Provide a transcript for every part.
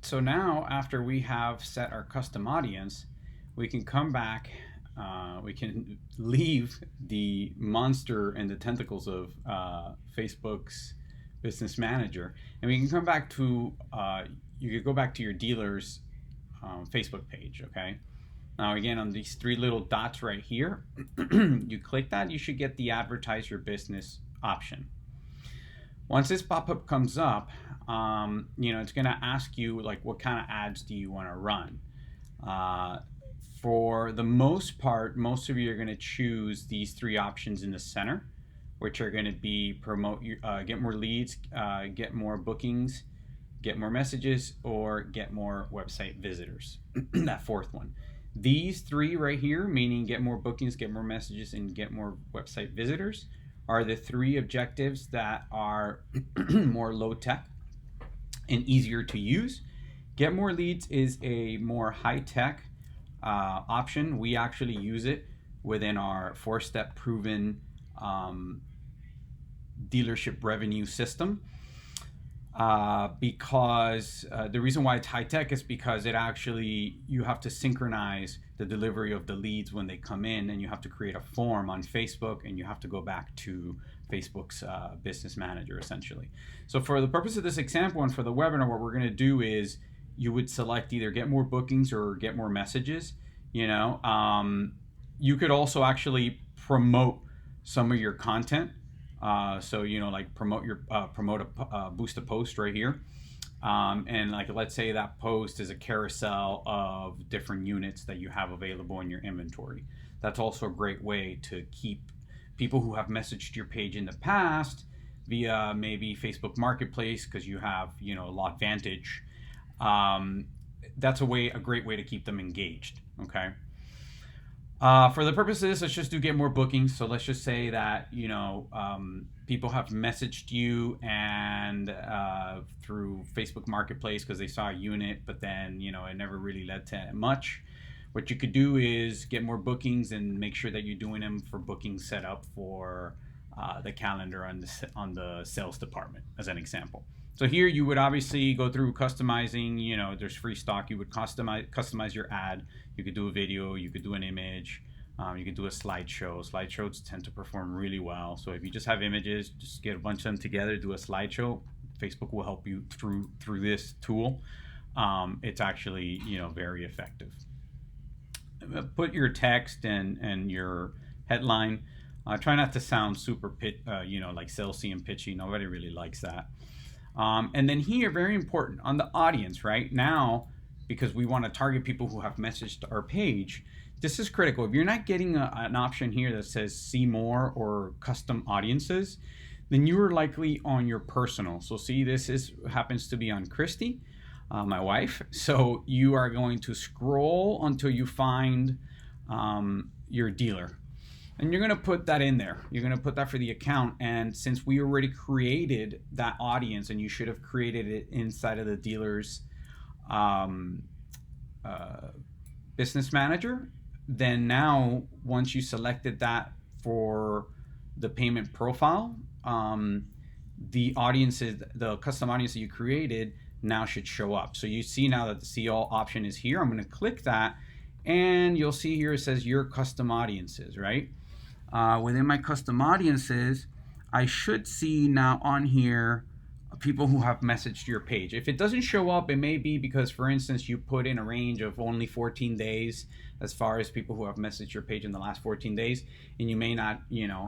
So now after we have set our custom audience, we can come back, we can leave the monster and the tentacles of Facebook's Business Manager, and we can come back to, you could go back to your dealer's Facebook page, okay? Now again, on these three little dots right here, you click that, you should get the advertise your business option. Once this pop-up comes up, it's going to ask you like what kind of ads do you want to run. For the most part, most of you are going to choose these three options in the center, which are going to be promote, get more leads, get more bookings, get more messages, or get more website visitors. That fourth one. These three right here, meaning get more bookings, get more messages, and get more website visitors, are the three objectives that are more low tech and easier to use. Get more leads is a more high tech option. We actually use it within our 4-step proven dealership revenue system. Because the reason why it's high tech is because it actually, you have to synchronize the delivery of the leads when they come in, and you have to create a form on Facebook, and you have to go back to Facebook's Business Manager essentially. So for the purpose of this example and for the webinar, what we're going to do is you would select either get more bookings or get more messages. You could also actually promote some of your content. So like promote a boost a post right here, and like let's say that post is a carousel of different units that you have available in your inventory. That's also a great way to keep people who have messaged your page in the past via maybe Facebook Marketplace, because you have Lot Vantage. That's a great way to keep them engaged. Okay. For the purpose of this, let's just do get more bookings. So let's just say that people have messaged you and through Facebook Marketplace because they saw a unit, but then it never really led to much. What you could do is get more bookings and make sure that you're doing them for bookings set up for the calendar on the sales department, as an example. So here you would obviously go through customizing, there's free stock. You would customize your ad. You could do a video, you could do an image, you could do a slideshow. Slideshows tend to perform really well. So if you just have images, just get a bunch of them together, do a slideshow. Facebook will help you through this tool. It's actually, very effective. Put your text and your headline. Try not to sound super like salesy and pitchy. Nobody really likes that. And then here, very important, on the audience, right? Now, because we want to target people who have messaged our page, this is critical. If you're not getting an option here that says see more or custom audiences, then you are likely on your personal. So see, this happens to be on Christy, my wife. So you are going to scroll until you find your dealer. And you're going to put that in there. You're going to put that for the account. And since we already created that audience, and you should have created it inside of the dealer's Business Manager, then now once you selected that for the payment profile, the custom audience that you created now should show up. So you see now that the see all option is here. I'm going to click that, and you'll see here it says your custom audiences, right? Within my custom audiences, I should see now on here people who have messaged your page. If it doesn't show up, it may be because, for instance, you put in a range of only 14 days as far as people who have messaged your page in the last 14 days, and you may not,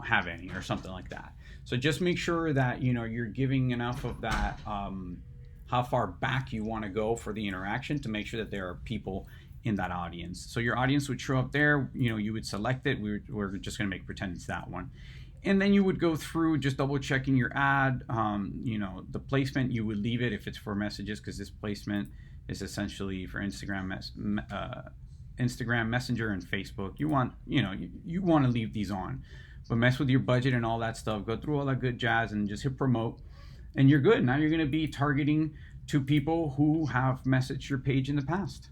have any or something like that. So just make sure that, you're giving enough of that, how far back you want to go for the interaction to make sure that there are people in that audience. So your audience would show up there, you would select it. We're just going to make pretend it's that one. And then you would go through just double checking your ad. The placement, you would leave it if it's for messages, because this placement is essentially for Instagram Messenger and Facebook. You want to leave these on, but mess with your budget and all that stuff. Go through all that good jazz and just hit promote, and you're good. Now you're going to be targeting to people who have messaged your page in the past.